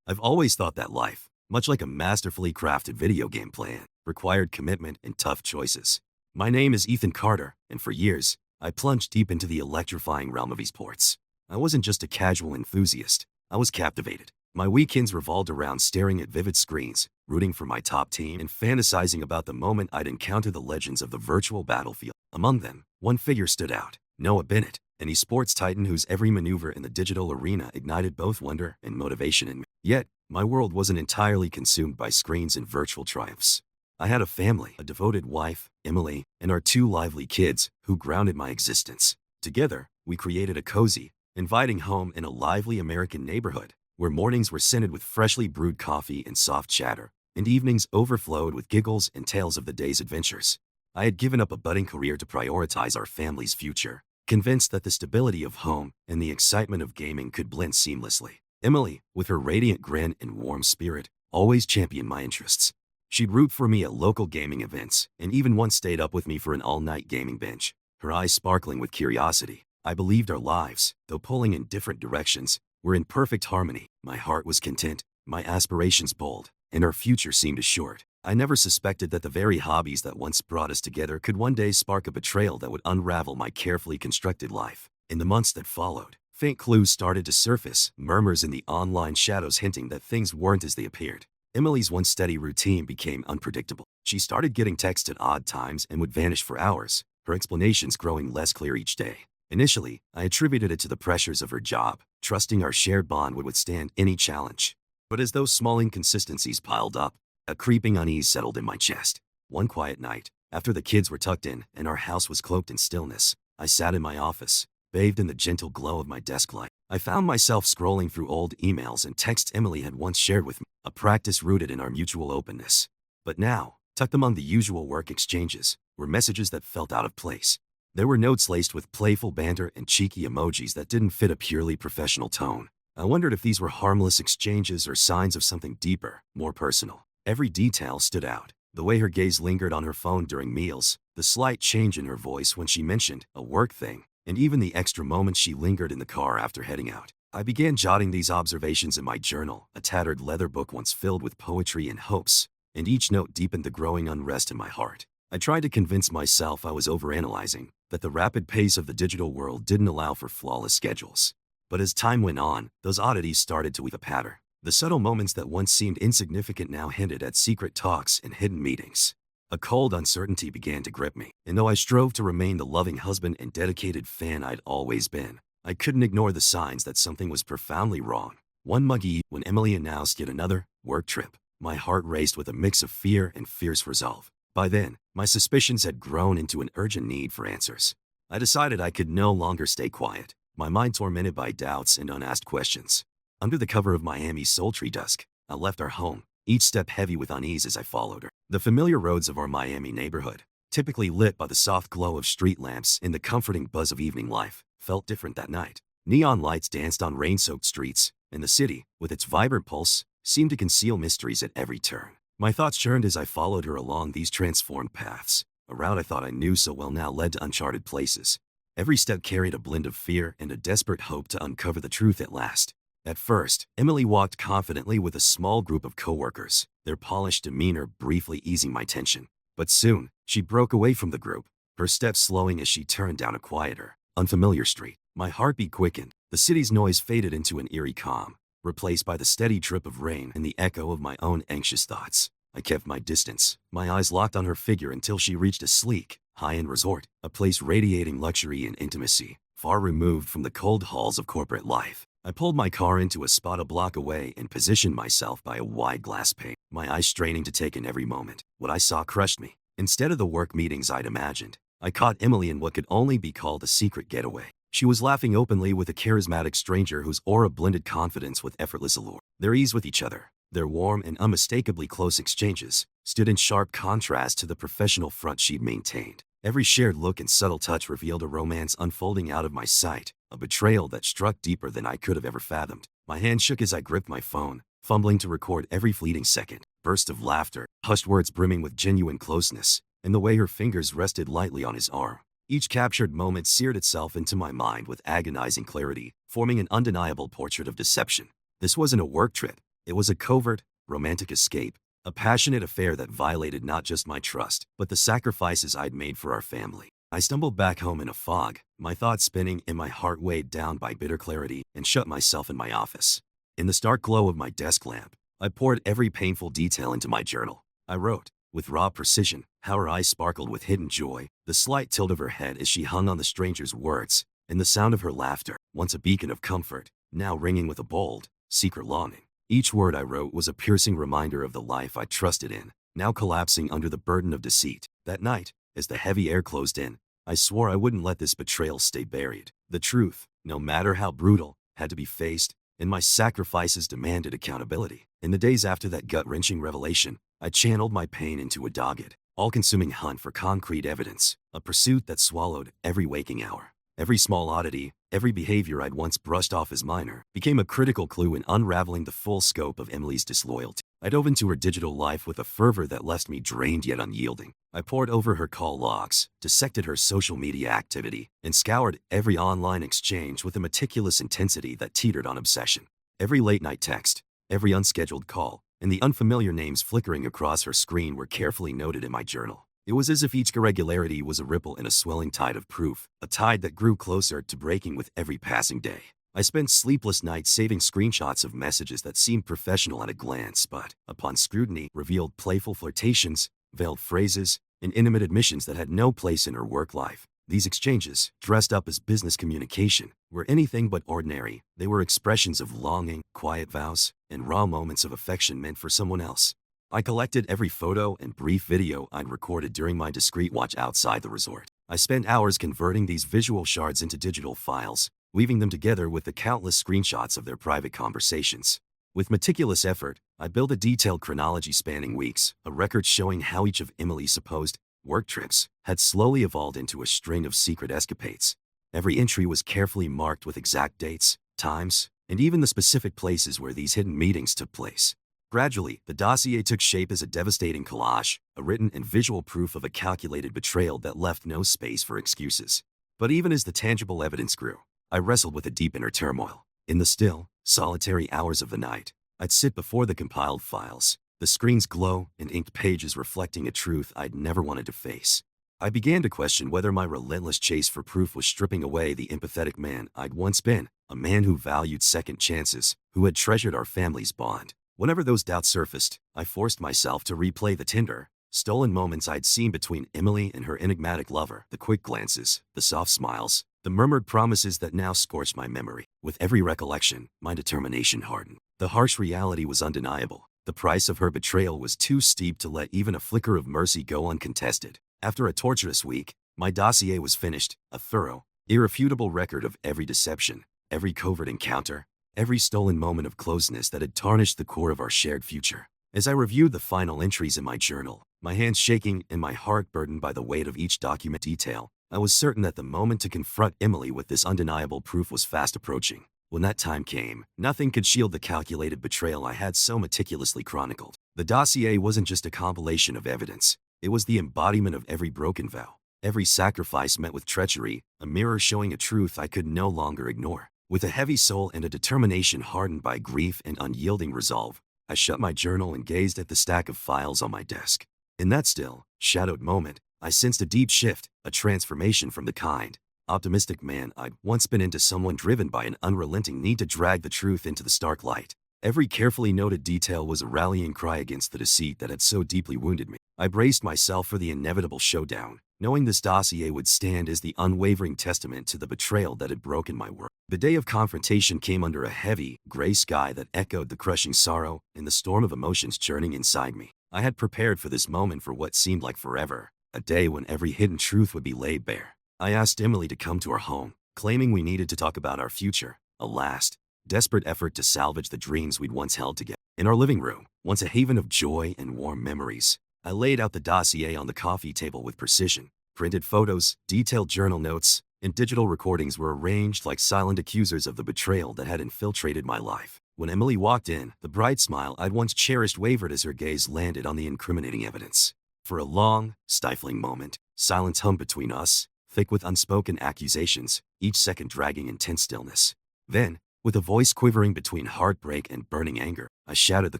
I've always thought that life, much like a masterfully crafted video game plan, required commitment and tough choices. My name is Ethan Carter, and for years, I plunged deep into the electrifying realm of esports. I wasn't just a casual enthusiast, I was captivated. My weekends revolved around staring at vivid screens, rooting for my top team, and fantasizing about the moment I'd encounter the legends of the virtual battlefield. Among them, one figure stood out: Noah Bennett, an esports titan whose every maneuver in the digital arena ignited both wonder and motivation in me. Yet, my world wasn't entirely consumed by screens and virtual triumphs. I had a family, a devoted wife, Emily, and our two lively kids, who grounded my existence. Together, we created a cozy, inviting home in a lively American neighborhood, where mornings were scented with freshly brewed coffee and soft chatter, and evenings overflowed with giggles and tales of the day's adventures. I had given up a budding career to prioritize our family's future, convinced that the stability of home and the excitement of gaming could blend seamlessly. Emily, with her radiant grin and warm spirit, always championed my interests. She'd root for me at local gaming events, and even once stayed up with me for an all-night gaming binge, her eyes sparkling with curiosity. I believed our lives, though pulling in different directions, were in perfect harmony. My heart was content, my aspirations bold, and our future seemed assured. I never suspected that the very hobbies that once brought us together could one day spark a betrayal that would unravel my carefully constructed life. In the months that followed, faint clues started to surface, murmurs in the online shadows hinting that things weren't as they appeared. Emily's once steady routine became unpredictable. She started getting texts at odd times and would vanish for hours, her explanations growing less clear each day. Initially, I attributed it to the pressures of her job, trusting our shared bond would withstand any challenge. But as those small inconsistencies piled up, a creeping unease settled in my chest. One quiet night, after the kids were tucked in and our house was cloaked in stillness, I sat in my office, bathed in the gentle glow of my desk light. I found myself scrolling through old emails and texts Emily had once shared with me, a practice rooted in our mutual openness. But now, tucked among the usual work exchanges, were messages that felt out of place. There were notes laced with playful banter and cheeky emojis that didn't fit a purely professional tone. I wondered if these were harmless exchanges or signs of something deeper, more personal. Every detail stood out: the way her gaze lingered on her phone during meals, the slight change in her voice when she mentioned a work thing, and even the extra moments she lingered in the car after heading out. I began jotting these observations in my journal, a tattered leather book once filled with poetry and hopes, and each note deepened the growing unrest in my heart. I tried to convince myself I was overanalyzing, that the rapid pace of the digital world didn't allow for flawless schedules. But as time went on, those oddities started to weave a pattern. The subtle moments that once seemed insignificant now hinted at secret talks and hidden meetings. A cold uncertainty began to grip me, and though I strove to remain the loving husband and dedicated fan I'd always been, I couldn't ignore the signs that something was profoundly wrong. One muggy, when Emily announced yet another work trip, my heart raced with a mix of fear and fierce resolve. By then, my suspicions had grown into an urgent need for answers. I decided I could no longer stay quiet, my mind tormented by doubts and unasked questions. Under the cover of Miami's sultry dusk, I left our home, each step heavy with unease as I followed her. The familiar roads of our Miami neighborhood, typically lit by the soft glow of street lamps and the comforting buzz of evening life, felt different that night. Neon lights danced on rain-soaked streets, and the city, with its vibrant pulse, seemed to conceal mysteries at every turn. My thoughts churned as I followed her along these transformed paths. A route I thought I knew so well now led to uncharted places. Every step carried a blend of fear and a desperate hope to uncover the truth at last. At first, Emily walked confidently with a small group of coworkers, their polished demeanor briefly easing my tension. But soon, she broke away from the group, her steps slowing as she turned down a quieter, unfamiliar street. My heartbeat quickened. The city's noise faded into an eerie calm, replaced by the steady drip of rain and the echo of my own anxious thoughts. I kept my distance, my eyes locked on her figure until she reached a sleek, high-end resort, a place radiating luxury and intimacy, far removed from the cold halls of corporate life. I pulled my car into a spot a block away and positioned myself by a wide glass pane, my eyes straining to take in every moment. What I saw crushed me. Instead of the work meetings I'd imagined, I caught Emily in what could only be called a secret getaway. She was laughing openly with a charismatic stranger whose aura blended confidence with effortless allure. Their ease with each other, their warm and unmistakably close exchanges, stood in sharp contrast to the professional front she'd maintained. Every shared look and subtle touch revealed a romance unfolding out of my sight, a betrayal that struck deeper than I could have ever fathomed. My hand shook as I gripped my phone, fumbling to record every fleeting second. Bursts of laughter, hushed words brimming with genuine closeness, and the way her fingers rested lightly on his arm. Each captured moment seared itself into my mind with agonizing clarity, forming an undeniable portrait of deception. This wasn't a work trip. It was a covert, romantic escape, a passionate affair that violated not just my trust, but the sacrifices I'd made for our family. I stumbled back home in a fog, my thoughts spinning and my heart weighed down by bitter clarity, and shut myself in my office. In the stark glow of my desk lamp, I poured every painful detail into my journal. I wrote, with raw precision, how her eyes sparkled with hidden joy, the slight tilt of her head as she hung on the stranger's words, and the sound of her laughter, once a beacon of comfort, now ringing with a bold, secret longing. Each word I wrote was a piercing reminder of the life I trusted in, now collapsing under the burden of deceit. That night, as the heavy air closed in, I swore I wouldn't let this betrayal stay buried. The truth, no matter how brutal, had to be faced, and my sacrifices demanded accountability. In the days after that gut-wrenching revelation, I channeled my pain into a dogged, all-consuming hunt for concrete evidence, a pursuit that swallowed every waking hour. Every small oddity, every behavior I'd once brushed off as minor, became a critical clue in unraveling the full scope of Emily's disloyalty. I dove into her digital life with a fervor that left me drained yet unyielding. I pored over her call logs, dissected her social media activity, and scoured every online exchange with a meticulous intensity that teetered on obsession. Every late-night text, every unscheduled call, and the unfamiliar names flickering across her screen were carefully noted in my journal. It was as if each irregularity was a ripple in a swelling tide of proof, a tide that grew closer to breaking with every passing day. I spent sleepless nights saving screenshots of messages that seemed professional at a glance but, upon scrutiny, revealed playful flirtations, veiled phrases, and intimate admissions that had no place in her work life. These exchanges, dressed up as business communication, were anything but ordinary. They were expressions of longing, quiet vows, and raw moments of affection meant for someone else. I collected every photo and brief video I'd recorded during my discreet watch outside the resort. I spent hours converting these visual shards into digital files, weaving them together with the countless screenshots of their private conversations. With meticulous effort, I built a detailed chronology spanning weeks, a record showing how each of Emily's supposed work trips had slowly evolved into a string of secret escapades. Every entry was carefully marked with exact dates, times, and even the specific places where these hidden meetings took place. Gradually, the dossier took shape as a devastating collage, a written and visual proof of a calculated betrayal that left no space for excuses. But even as the tangible evidence grew, I wrestled with a deep inner turmoil. In the still, solitary hours of the night, I'd sit before the compiled files, the screen's glow and inked pages reflecting a truth I'd never wanted to face. I began to question whether my relentless chase for proof was stripping away the empathetic man I'd once been, a man who valued second chances, who had treasured our family's bond. Whenever those doubts surfaced, I forced myself to replay the tender, stolen moments I'd seen between Emily and her enigmatic lover, the quick glances, the soft smiles, the murmured promises that now scorched my memory. With every recollection, my determination hardened. The harsh reality was undeniable. The price of her betrayal was too steep to let even a flicker of mercy go uncontested. After a torturous week, my dossier was finished, a thorough, irrefutable record of every deception, every covert encounter, every stolen moment of closeness that had tarnished the core of our shared future. As I reviewed the final entries in my journal, my hands shaking and my heart burdened by the weight of each document detail, I was certain that the moment to confront Emily with this undeniable proof was fast approaching. When that time came, nothing could shield the calculated betrayal I had so meticulously chronicled. The dossier wasn't just a compilation of evidence. It was the embodiment of every broken vow, every sacrifice met with treachery, a mirror showing a truth I could no longer ignore. With a heavy soul and a determination hardened by grief and unyielding resolve, I shut my journal and gazed at the stack of files on my desk. In that still, shadowed moment, I sensed a deep shift, a transformation from the kind, optimistic man I'd once been into someone driven by an unrelenting need to drag the truth into the stark light. Every carefully noted detail was a rallying cry against the deceit that had so deeply wounded me. I braced myself for the inevitable showdown, knowing this dossier would stand as the unwavering testament to the betrayal that had broken my world. The day of confrontation came under a heavy, gray sky that echoed the crushing sorrow and the storm of emotions churning inside me. I had prepared for this moment for what seemed like forever, a day when every hidden truth would be laid bare. I asked Emily to come to our home, claiming we needed to talk about our future, a last, desperate effort to salvage the dreams we'd once held together. In our living room, once a haven of joy and warm memories, I laid out the dossier on the coffee table with precision. Printed photos, detailed journal notes, and digital recordings were arranged like silent accusers of the betrayal that had infiltrated my life. When Emily walked in, the bright smile I'd once cherished wavered as her gaze landed on the incriminating evidence. For a long, stifling moment, silence hung between us, thick with unspoken accusations, each second dragging in tense stillness. Then, With a voice quivering between heartbreak and burning anger, I shattered the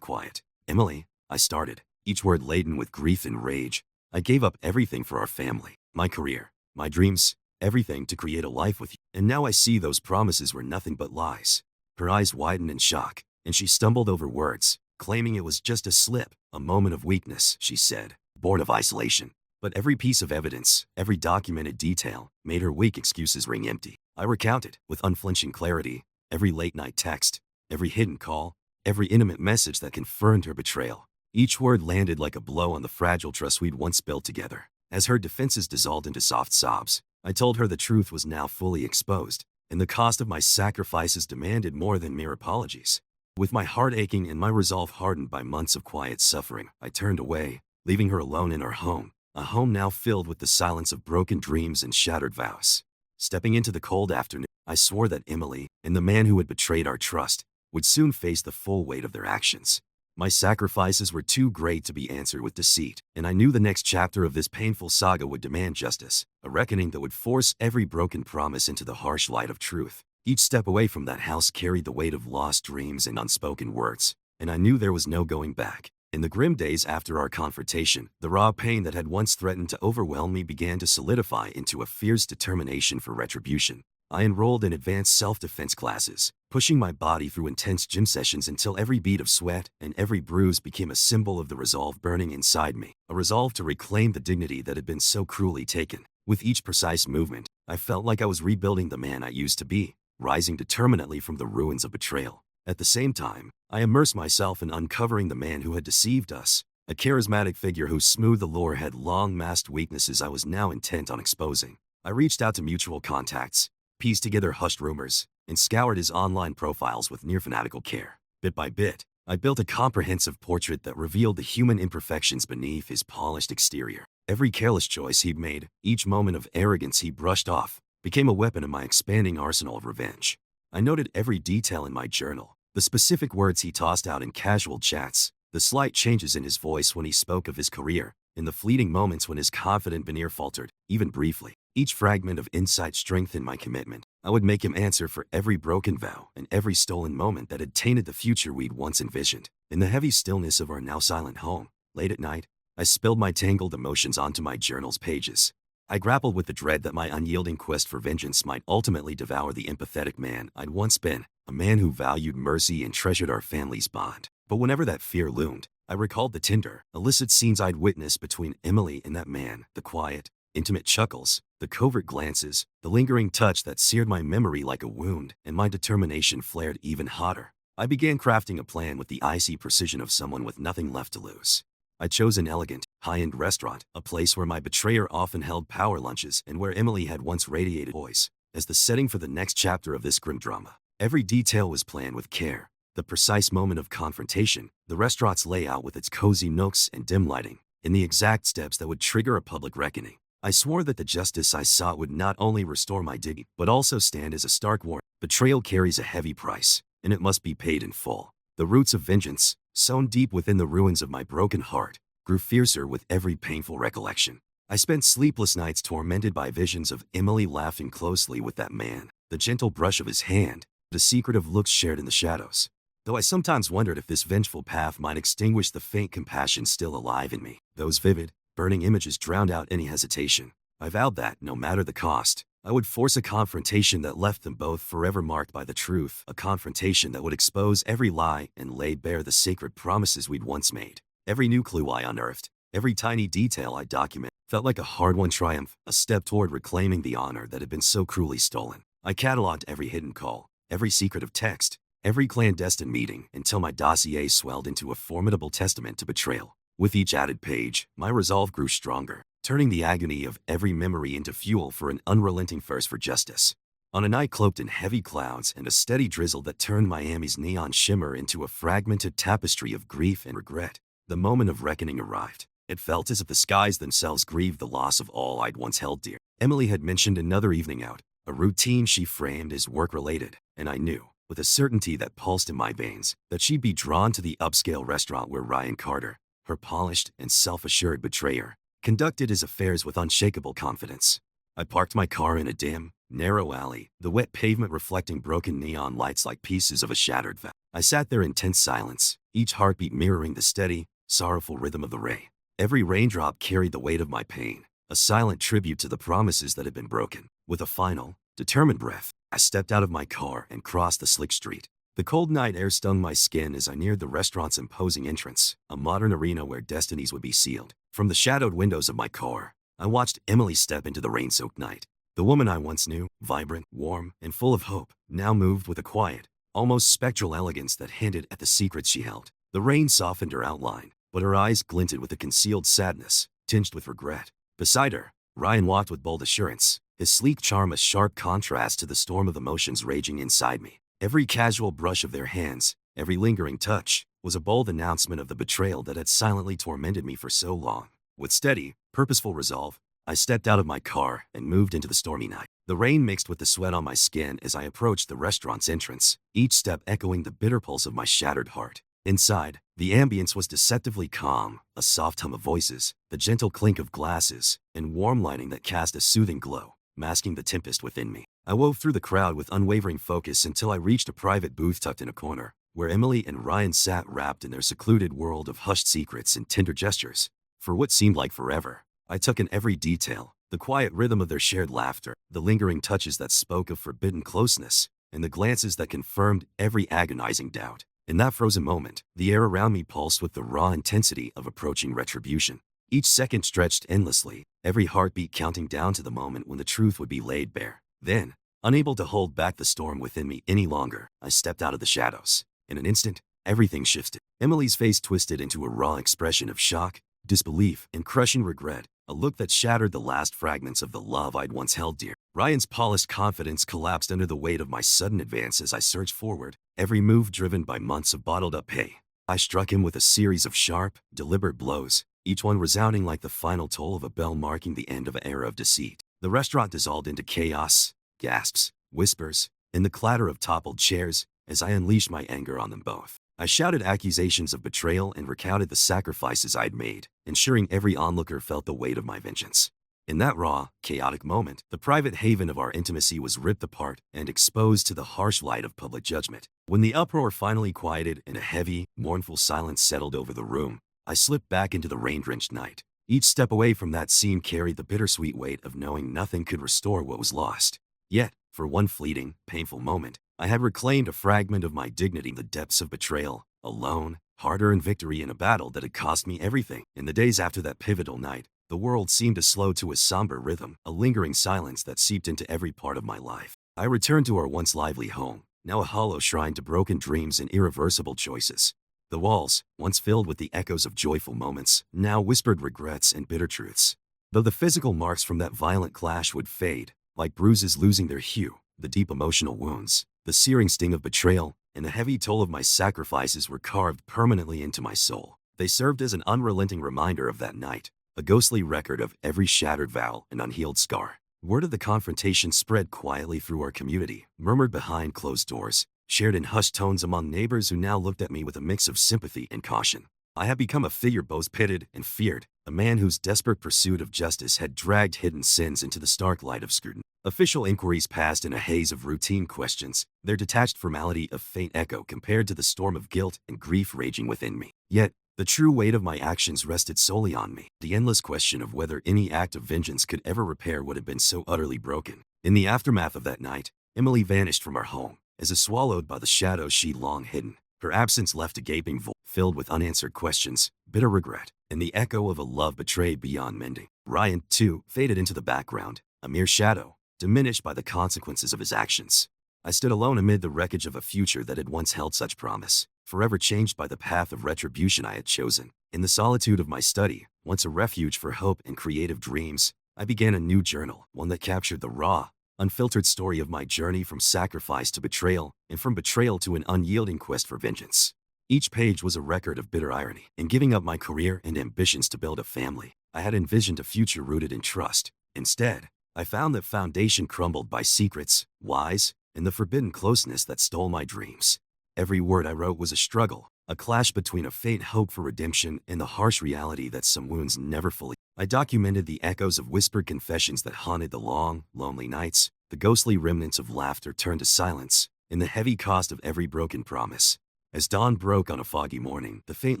quiet. Emily, I started, each word laden with grief and rage. I gave up everything for our family, my career, my dreams, everything to create a life with you. And now I see those promises were nothing but lies. Her eyes widened in shock, and she stumbled over words, claiming it was just a slip, a moment of weakness, she said, born of isolation. But every piece of evidence, every documented detail, made her weak excuses ring empty. I recounted, with unflinching clarity, every late-night text, every hidden call, every intimate message that confirmed her betrayal. Each word landed like a blow on the fragile trust we'd once built together. As her defenses dissolved into soft sobs, I told her the truth was now fully exposed, and the cost of my sacrifices demanded more than mere apologies. With my heart aching and my resolve hardened by months of quiet suffering, I turned away, leaving her alone in our home, a home now filled with the silence of broken dreams and shattered vows. Stepping into the cold afternoon, I swore that Emily, and the man who had betrayed our trust, would soon face the full weight of their actions. My sacrifices were too great to be answered with deceit, and I knew the next chapter of this painful saga would demand justice, a reckoning that would force every broken promise into the harsh light of truth. Each step away from that house carried the weight of lost dreams and unspoken words, and I knew there was no going back. In the grim days after our confrontation, the raw pain that had once threatened to overwhelm me began to solidify into a fierce determination for retribution. I enrolled in advanced self-defense classes, pushing my body through intense gym sessions until every bead of sweat and every bruise became a symbol of the resolve burning inside me, a resolve to reclaim the dignity that had been so cruelly taken. With each precise movement, I felt like I was rebuilding the man I used to be, rising determinately from the ruins of betrayal. At the same time, I immersed myself in uncovering the man who had deceived us, a charismatic figure whose smooth allure had long masked weaknesses I was now intent on exposing. I reached out to mutual contacts, pieced together hushed rumors, and scoured his online profiles with near-fanatical care. Bit by bit, I built a comprehensive portrait that revealed the human imperfections beneath his polished exterior. Every careless choice he'd made, each moment of arrogance he brushed off, became a weapon in my expanding arsenal of revenge. I noted every detail in my journal, the specific words he tossed out in casual chats, the slight changes in his voice when he spoke of his career, and the fleeting moments when his confident veneer faltered, even briefly. Each fragment of insight strengthened my commitment. I would make him answer for every broken vow and every stolen moment that had tainted the future we'd once envisioned. In the heavy stillness of our now silent home, late at night, I spilled my tangled emotions onto my journal's pages. I grappled with the dread that my unyielding quest for vengeance might ultimately devour the empathetic man I'd once been, a man who valued mercy and treasured our family's bond. But whenever that fear loomed, I recalled the tender, illicit scenes I'd witnessed between Emily and that man, the quiet, intimate chuckles, the covert glances, the lingering touch that seared my memory like a wound, and my determination flared even hotter. I began crafting a plan with the icy precision of someone with nothing left to lose. I chose an elegant, high-end restaurant, a place where my betrayer often held power lunches and where Emily had once radiated poise, as the setting for the next chapter of this grim drama. Every detail was planned with care. The precise moment of confrontation, the restaurant's layout with its cozy nooks and dim lighting, and the exact steps that would trigger a public reckoning. I swore that the justice I sought would not only restore my dignity, but also stand as a stark warning. Betrayal carries a heavy price, and it must be paid in full. The roots of vengeance, sown deep within the ruins of my broken heart, grew fiercer with every painful recollection. I spent sleepless nights tormented by visions of Emily laughing closely with that man, the gentle brush of his hand, the secretive looks shared in the shadows. Though I sometimes wondered if this vengeful path might extinguish the faint compassion still alive in me. Those vivid, burning images drowned out any hesitation. I vowed that, no matter the cost, I would force a confrontation that left them both forever marked by the truth, a confrontation that would expose every lie and lay bare the sacred promises we'd once made. Every new clue I unearthed, every tiny detail I documented, felt like a hard-won triumph, a step toward reclaiming the honor that had been so cruelly stolen. I cataloged every hidden call, every secretive text, every clandestine meeting until my dossier swelled into a formidable testament to betrayal. With each added page, my resolve grew stronger, turning the agony of every memory into fuel for an unrelenting thirst for justice. On a night cloaked in heavy clouds and a steady drizzle that turned Miami's neon shimmer into a fragmented tapestry of grief and regret, the moment of reckoning arrived. It felt as if the skies themselves grieved the loss of all I'd once held dear. Emily had mentioned another evening out, a routine she framed as work-related, and I knew, with a certainty that pulsed in my veins, that she'd be drawn to the upscale restaurant where Ryan Carter, her polished and self-assured betrayer, conducted his affairs with unshakable confidence. I parked my car in a dim, narrow alley, the wet pavement reflecting broken neon lights like pieces of a shattered vase. I sat there in tense silence, each heartbeat mirroring the steady, sorrowful rhythm of the rain. Every raindrop carried the weight of my pain, a silent tribute to the promises that had been broken. With a final, determined breath, I stepped out of my car and crossed the slick street. The cold night air stung my skin as I neared the restaurant's imposing entrance, a modern arena where destinies would be sealed. From the shadowed windows of my car, I watched Emily step into the rain-soaked night. The woman I once knew, vibrant, warm, and full of hope, now moved with a quiet, almost spectral elegance that hinted at the secrets she held. The rain softened her outline, but her eyes glinted with a concealed sadness, tinged with regret. Beside her, Ryan walked with bold assurance, his sleek charm a sharp contrast to the storm of emotions raging inside me. Every casual brush of their hands, every lingering touch, was a bold announcement of the betrayal that had silently tormented me for so long. With steady, purposeful resolve, I stepped out of my car and moved into the stormy night. The rain mixed with the sweat on my skin as I approached the restaurant's entrance, each step echoing the bitter pulse of my shattered heart. Inside, the ambience was deceptively calm, a soft hum of voices, the gentle clink of glasses, and warm lighting that cast a soothing glow, masking the tempest within me. I wove through the crowd with unwavering focus until I reached a private booth tucked in a corner, where Emily and Ryan sat wrapped in their secluded world of hushed secrets and tender gestures. For what seemed like forever, I took in every detail, the quiet rhythm of their shared laughter, the lingering touches that spoke of forbidden closeness, and the glances that confirmed every agonizing doubt. In that frozen moment, the air around me pulsed with the raw intensity of approaching retribution. Each second stretched endlessly, every heartbeat counting down to the moment when the truth would be laid bare. Then, unable to hold back the storm within me any longer, I stepped out of the shadows. In an instant, everything shifted. Emily's face twisted into a raw expression of shock, disbelief, and crushing regret, a look that shattered the last fragments of the love I'd once held dear. Ryan's polished confidence collapsed under the weight of my sudden advance as I surged forward, every move driven by months of bottled-up pain. I struck him with a series of sharp, deliberate blows, each one resounding like the final toll of a bell marking the end of an era of deceit. The restaurant dissolved into chaos, gasps, whispers, and the clatter of toppled chairs as I unleashed my anger on them both. I shouted accusations of betrayal and recounted the sacrifices I'd made, ensuring every onlooker felt the weight of my vengeance. In that raw, chaotic moment, the private haven of our intimacy was ripped apart and exposed to the harsh light of public judgment. When the uproar finally quieted and a heavy, mournful silence settled over the room, I slipped back into the rain-drenched night. Each step away from that scene carried the bittersweet weight of knowing nothing could restore what was lost. Yet, for one fleeting, painful moment, I had reclaimed a fragment of my dignity in the depths of betrayal, alone, hard-earned victory in a battle that had cost me everything. In the days after that pivotal night, the world seemed to slow to a somber rhythm, a lingering silence that seeped into every part of my life. I returned to our once lively home, now a hollow shrine to broken dreams and irreversible choices. The walls, once filled with the echoes of joyful moments, now whispered regrets and bitter truths. Though the physical marks from that violent clash would fade, like bruises losing their hue, the deep emotional wounds, the searing sting of betrayal, and the heavy toll of my sacrifices were carved permanently into my soul. They served as an unrelenting reminder of that night, a ghostly record of every shattered vow and unhealed scar. Word of the confrontation spread quietly through our community, murmured behind closed doors, shared in hushed tones among neighbors who now looked at me with a mix of sympathy and caution. I had become a figure both pitied and feared, a man whose desperate pursuit of justice had dragged hidden sins into the stark light of scrutiny. Official inquiries passed in a haze of routine questions, their detached formality a faint echo compared to the storm of guilt and grief raging within me. Yet, the true weight of my actions rested solely on me, the endless question of whether any act of vengeance could ever repair what had been so utterly broken. In the aftermath of that night, Emily vanished from our home, as if swallowed by the shadows she'd long hidden. Her absence left a gaping void, filled with unanswered questions, bitter regret, and the echo of a love betrayed beyond mending. Ryan, too, faded into the background, a mere shadow, diminished by the consequences of his actions. I stood alone amid the wreckage of a future that had once held such promise, forever changed by the path of retribution I had chosen. In the solitude of my study, once a refuge for hope and creative dreams, I began a new journal, one that captured the raw, unfiltered story of my journey from sacrifice to betrayal, and from betrayal to an unyielding quest for vengeance. Each page was a record of bitter irony. In giving up my career and ambitions to build a family, I had envisioned a future rooted in trust. Instead, I found that foundation crumbled by secrets, lies, and the forbidden closeness that stole my dreams. Every word I wrote was a struggle, a clash between a faint hope for redemption and the harsh reality that some wounds never fully. I documented the echoes of whispered confessions that haunted the long, lonely nights, The ghostly remnants of laughter turned to silence, and the heavy cost of every broken promise. As dawn broke on a foggy morning, the faint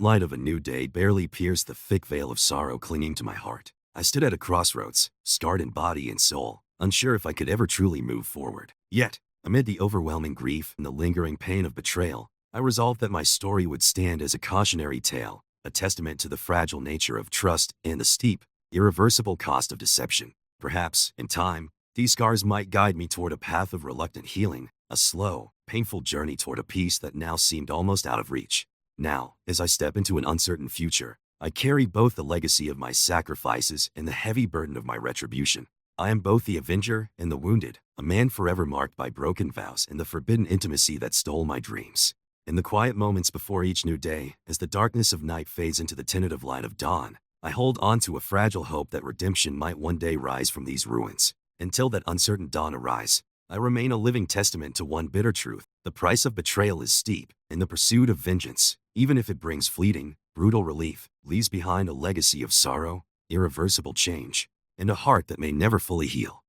light of a new day barely pierced the thick veil of sorrow clinging to my heart. I stood at a crossroads, scarred in body and soul, unsure if I could ever truly move forward. Yet, amid the overwhelming grief and the lingering pain of betrayal, I resolved that my story would stand as a cautionary tale, a testament to the fragile nature of trust and the steep, irreversible cost of deception. Perhaps, in time, these scars might guide me toward a path of reluctant healing, a slow, painful journey toward a peace that now seemed almost out of reach. Now, as I step into an uncertain future, I carry both the legacy of my sacrifices and the heavy burden of my retribution. I am both the avenger and the wounded, a man forever marked by broken vows and the forbidden intimacy that stole my dreams. In the quiet moments before each new day, as the darkness of night fades into the tentative light of dawn, I hold on to a fragile hope that redemption might one day rise from these ruins. Until that uncertain dawn arrives, I remain a living testament to one bitter truth: the price of betrayal is steep, and the pursuit of vengeance, even if it brings fleeting, brutal relief, leaves behind a legacy of sorrow, irreversible change, and a heart that may never fully heal.